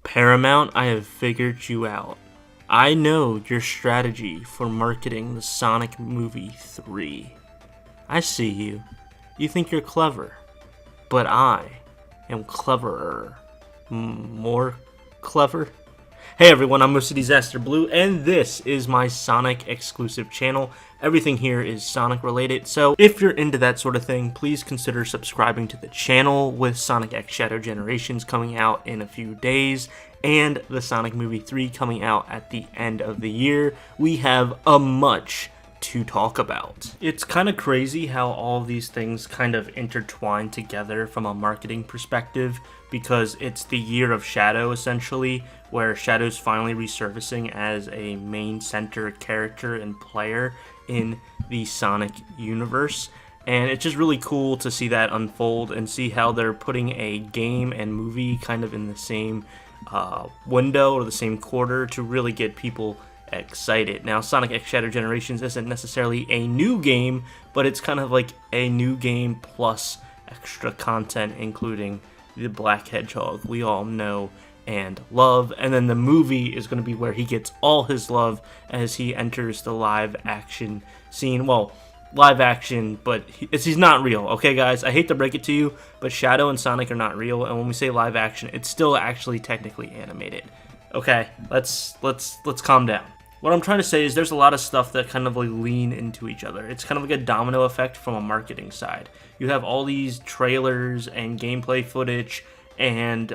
Paramount, I have figured you out. I know your strategy for marketing the Sonic movie 3. I see you. You think you're clever. But I am cleverer. More clever? Hey everyone, I'm OCDsaster Blue, and this is my Sonic exclusive channel. Everything here is Sonic related, so if you're into that sort of thing, please consider subscribing to the channel with Sonic X Shadow Generations coming out in a few days, and the Sonic Movie 3 coming out at the end of the year. We have a much to talk about. It's kind of crazy how all these things kind of intertwine together from a marketing perspective, because it's the year of Shadow essentially, where Shadow's finally resurfacing as a main center character and player in the Sonic universe. And it's just really cool to see that unfold and see how they're putting a game and movie kind of in the same window or the same quarter to really get people excited. Now, Sonic X Shadow Generations isn't necessarily a new game, but it's kind of like a new game plus extra content, including the Black Hedgehog we all know and love. And then the movie is going to be where he gets all his love as he enters the live action scene. Well, live action, but he's not real, okay guys? I hate to break it to you, but Shadow and Sonic are not real, and when we say live action, it's still actually technically animated. Okay, let's calm down. What I'm trying to say is there's a lot of stuff that kind of like lean into each other. It's kind of like a domino effect from a marketing side. You have all these trailers and gameplay footage and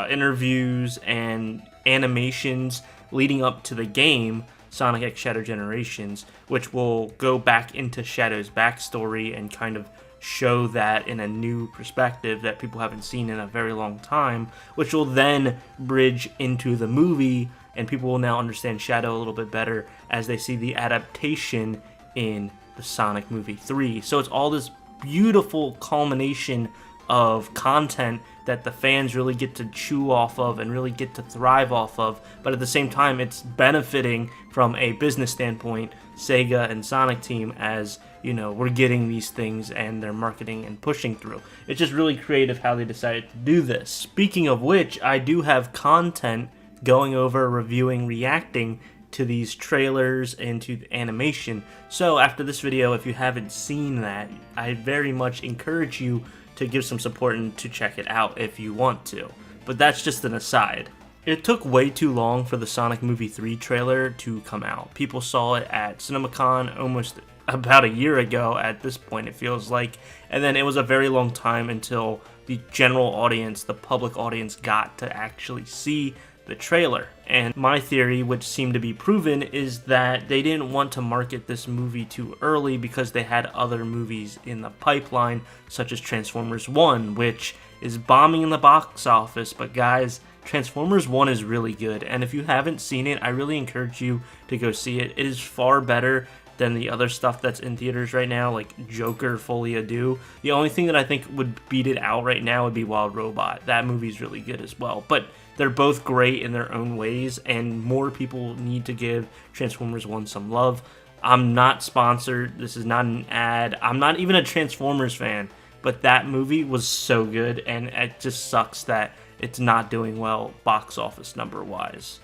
interviews and animations leading up to the game, Sonic X Shadow Generations, which will go back into Shadow's backstory and kind of show that in a new perspective that people haven't seen in a very long time, which will then bridge into the movie, and people will now understand Shadow a little bit better as they see the adaptation in the Sonic movie 3. So it's all this beautiful culmination of content that the fans really get to chew off of and really get to thrive off of, but at the same time it's benefiting from a business standpoint Sega and Sonic team, as you know, we're getting these things and they're marketing and pushing through. It's just really creative how they decided to do this. Speaking of which, I do have content going over, reviewing, reacting to these trailers and to the animation. So after this video, if you haven't seen that, I very much encourage you to give some support and to check it out if you want to. But that's just an aside. It took way too long for the Sonic Movie 3 trailer to come out. People saw it at CinemaCon almost about a year ago at this point, it feels like. And then it was a very long time until the general audience, the public audience, got to actually see the trailer. And my theory, which seemed to be proven, is that they didn't want to market this movie too early because they had other movies in the pipeline, such as Transformers 1, which is bombing in the box office. But guys, Transformers 1 is really good, and if you haven't seen it, I really encourage you to go see it. It is far better than the other stuff that's in theaters right now, like Joker, Folie à Deux. The only thing that I think would beat it out right now would be Wild Robot. That movie's really good as well, but they're both great in their own ways, and more people need to give Transformers 1 some love. I'm not sponsored. This is not an ad. I'm not even a Transformers fan, but that movie was so good, and it just sucks that it's not doing well box office number-wise.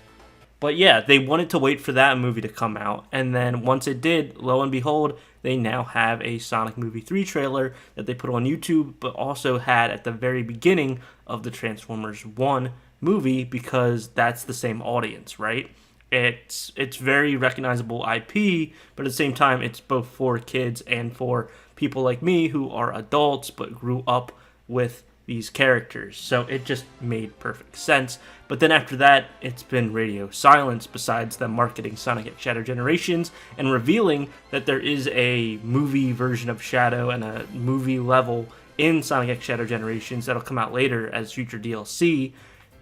But yeah, they wanted to wait for that movie to come out, and then once it did, lo and behold, they now have a Sonic Movie 3 trailer that they put on YouTube, but also had at the very beginning of the Transformers 1 movie, because that's the same audience, right? It's very recognizable IP, but at the same time, it's both for kids and for people like me who are adults but grew up with these characters. So it just made perfect sense. But then after that, it's been radio silence, besides them marketing Sonic X Shadow Generations and revealing that there is a movie version of Shadow and a movie level in Sonic X Shadow Generations that'll come out later as future DLC.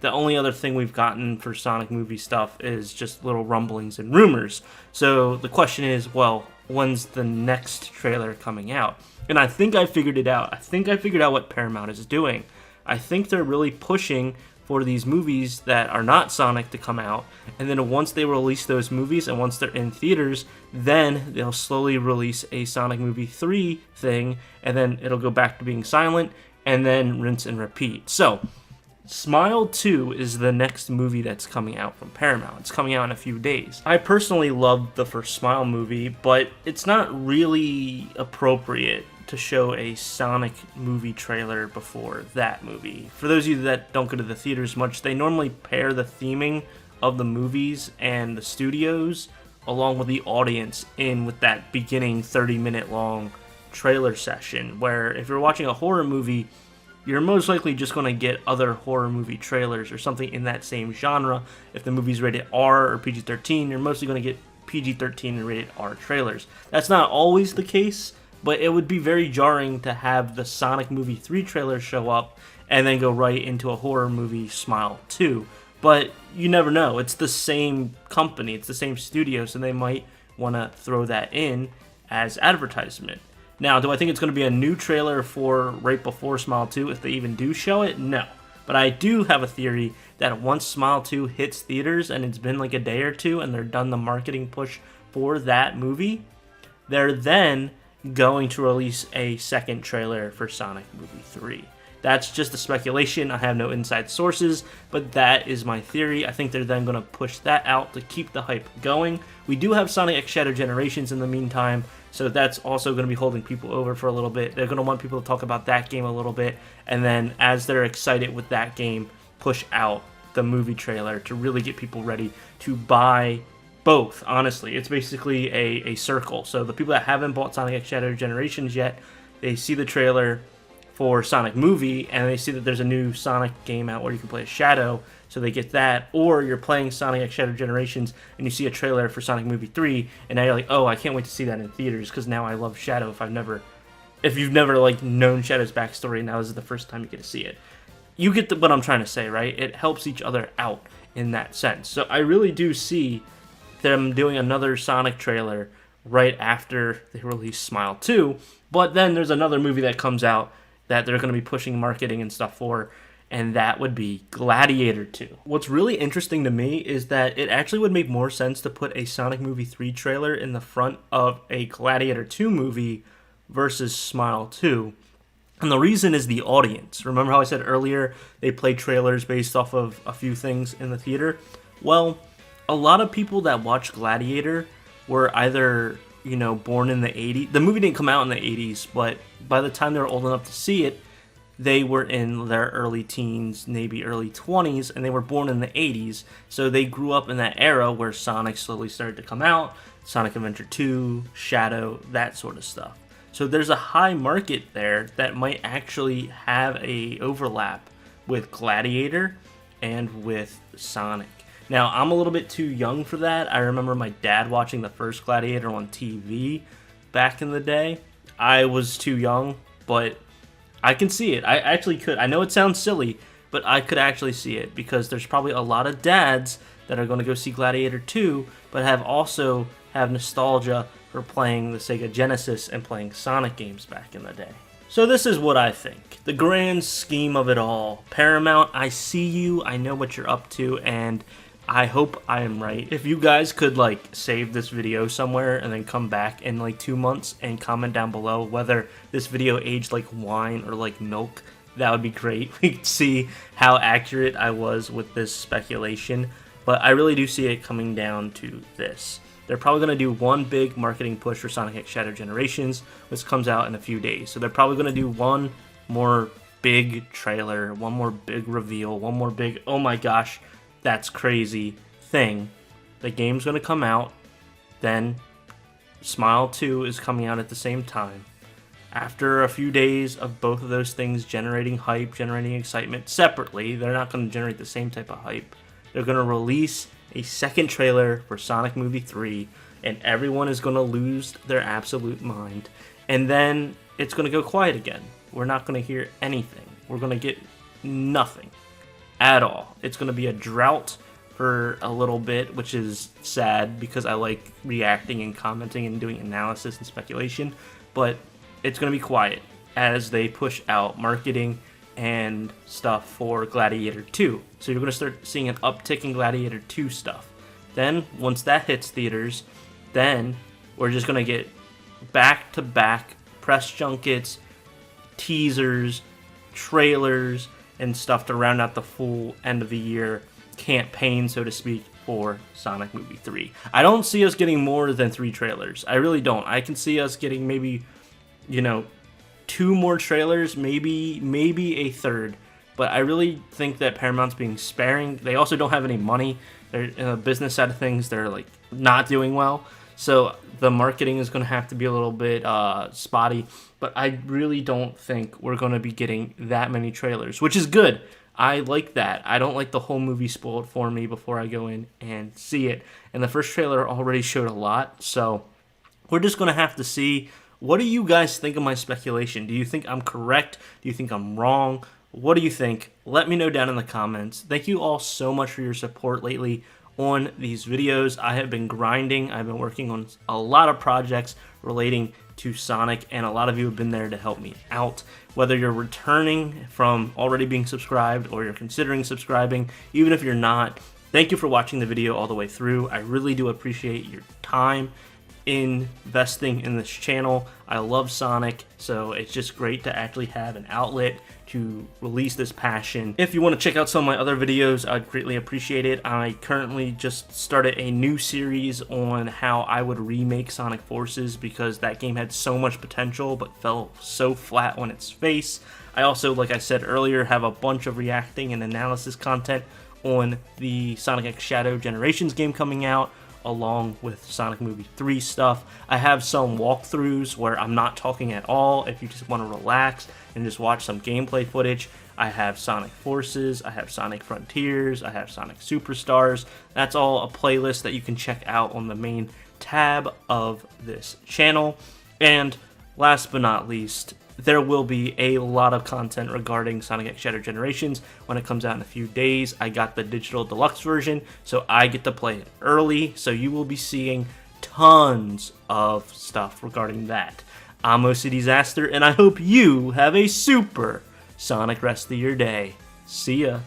The only other thing we've gotten for Sonic movie stuff is just little rumblings and rumors. So the question is, well, when's the next trailer coming out? And I think I figured it out. I think I figured out what Paramount is doing. I think they're really pushing for these movies that are not Sonic to come out, and then once they release those movies and once they're in theaters, then they'll slowly release a Sonic Movie 3 thing, and then it'll go back to being silent, and then rinse and repeat. So Smile 2 is the next movie that's coming out from Paramount. It's coming out in a few days. I personally loved the first Smile movie, but it's not really appropriate to show a Sonic movie trailer before that movie. For those of you that don't go to the theaters much, they normally pair the theming of the movies and the studios along with the audience in with that beginning 30-minute long trailer session, where if you're watching a horror movie, you're most likely just going to get other horror movie trailers or something in that same genre. If the movie's rated R or PG-13, you're mostly going to get PG-13 and rated R trailers. That's not always the case, but it would be very jarring to have the Sonic Movie 3 trailer show up and then go right into a horror movie, Smile 2. But you never know. It's the same company, it's the same studio, so they might want to throw that in as advertisement. Now, do I think it's going to be a new trailer for right before Smile 2 if they even do show it? No. But I do have a theory that once Smile 2 hits theaters and it's been like a day or two and they're done the marketing push for that movie, they're then going to release a second trailer for Sonic Movie 3. That's just a speculation. I have no inside sources, but that is my theory. I think they're then going to push that out to keep the hype going. We do have Sonic X Shadow Generations in the meantime, so that's also going to be holding people over for a little bit. They're going to want people to talk about that game a little bit, and then as they're excited with that game, push out the movie trailer to really get people ready to buy both. Honestly, it's basically a circle. So the people that haven't bought Sonic X Shadow Generations yet, they see the trailer for Sonic Movie, and they see that there's a new Sonic game out where you can play as Shadow, so they get that. Or you're playing Sonic X Shadow Generations, and you see a trailer for Sonic Movie 3, and now you're like, oh, I can't wait to see that in theaters, because now I love Shadow if you've never like known Shadow's backstory, now this is the first time you get to see it. You get what I'm trying to say, right? It helps each other out in that sense. So I really do see them doing another Sonic trailer right after they release Smile 2, but then there's another movie that comes out that they're going to be pushing marketing and stuff for, and that would be Gladiator 2. What's really interesting to me is that it actually would make more sense to put a Sonic Movie 3 trailer in the front of a Gladiator 2 movie versus Smile 2. And the reason is the audience. Remember how I said earlier they play trailers based off of a few things in the theater? Well, a lot of people that watch Gladiator were either born in the 80s. The movie didn't come out in the 80s, but by the time they were old enough to see it, they were in their early teens, maybe early 20s, and they were born in the 80s. So they grew up in that era where Sonic slowly started to come out, Sonic Adventure 2, Shadow, that sort of stuff. So there's a high market there that might actually have a overlap with Gladiator and with Sonic. Now, I'm a little bit too young for that. I remember my dad watching the first Gladiator on TV back in the day. I was too young, but I can see it. I actually could. I know it sounds silly, but I could actually see it because there's probably a lot of dads that are going to go see Gladiator 2, but have nostalgia for playing the Sega Genesis and playing Sonic games back in the day. So this is what I think. The grand scheme of it all. Paramount, I see you. I know what you're up to, and I hope I am right. If you guys could save this video somewhere and then come back in 2 months and comment down below whether this video aged like wine or like milk, that would be great. We could see how accurate I was with this speculation. But I really do see it coming down to this. They're probably going to do one big marketing push for Sonic X Shadow Generations, which comes out in a few days. So they're probably going to do one more big trailer, one more big reveal, one more big, oh my gosh, that's crazy thing. The game's going to come out, then Smile 2 is coming out at the same time. After a few days of both of those things generating hype, generating excitement separately, they're not going to generate the same type of hype. They're going to release a second trailer for Sonic Movie 3, and everyone is going to lose their absolute mind. And then it's going to go quiet again. We're not going to hear anything. We're going to get nothing at all. It's going to be a drought for a little bit, which is sad because I like reacting and commenting and doing analysis and speculation, but it's going to be quiet as they push out marketing and stuff for Gladiator 2. So you're going to start seeing an uptick in Gladiator 2 stuff. Then, once that hits theaters, then we're just going to get back-to-back press junkets, teasers, trailers, and stuff to round out the full end of the year campaign, so to speak, for Sonic Movie 3. I don't see us getting more than 3 trailers. I really don't. I can see us getting maybe, 2 more trailers, maybe a third. But I really think that Paramount's being sparing. They also don't have any money. They're in the business side of things. They're like not doing well. So the marketing is going to have to be a little bit spotty. But I really don't think we're going to be getting that many trailers, which is good. I like that. I don't like the whole movie spoiled for me before I go in and see it. And the first trailer already showed a lot. So we're just going to have to see. What do you guys think of my speculation? Do you think I'm correct? Do you think I'm wrong? What do you think? Let me know down in the comments. Thank you all so much for your support lately on these videos. I have been grinding. I've been working on a lot of projects relating to Sonic, and a lot of you have been there to help me out. Whether you're returning from already being subscribed or you're considering subscribing, even if you're not, thank you for watching the video all the way through. I really do appreciate your time investing in this channel. I love Sonic, so it's just great to actually have an outlet to release this passion. If you want to check out some of my other videos, I'd greatly appreciate it. I currently just started a new series on how I would remake Sonic Forces because that game had so much potential but fell so flat on its face. I also, like I said earlier, have a bunch of reacting and analysis content on the Sonic X Shadow Generations game coming out, along with Sonic Movie 3 stuff. I have some walkthroughs where I'm not talking at all. If you just want to relax and just watch some gameplay footage, I have Sonic Forces, I have Sonic Frontiers, I have Sonic Superstars. That's all a playlist that you can check out on the main tab of this channel. And last but not least, there will be a lot of content regarding Sonic X Shadow Generations when it comes out in a few days. I got the digital deluxe version, so I get to play it early, so you will be seeing tons of stuff regarding that. I'm OCDsaster, and I hope you have a super Sonic rest of your day. See ya.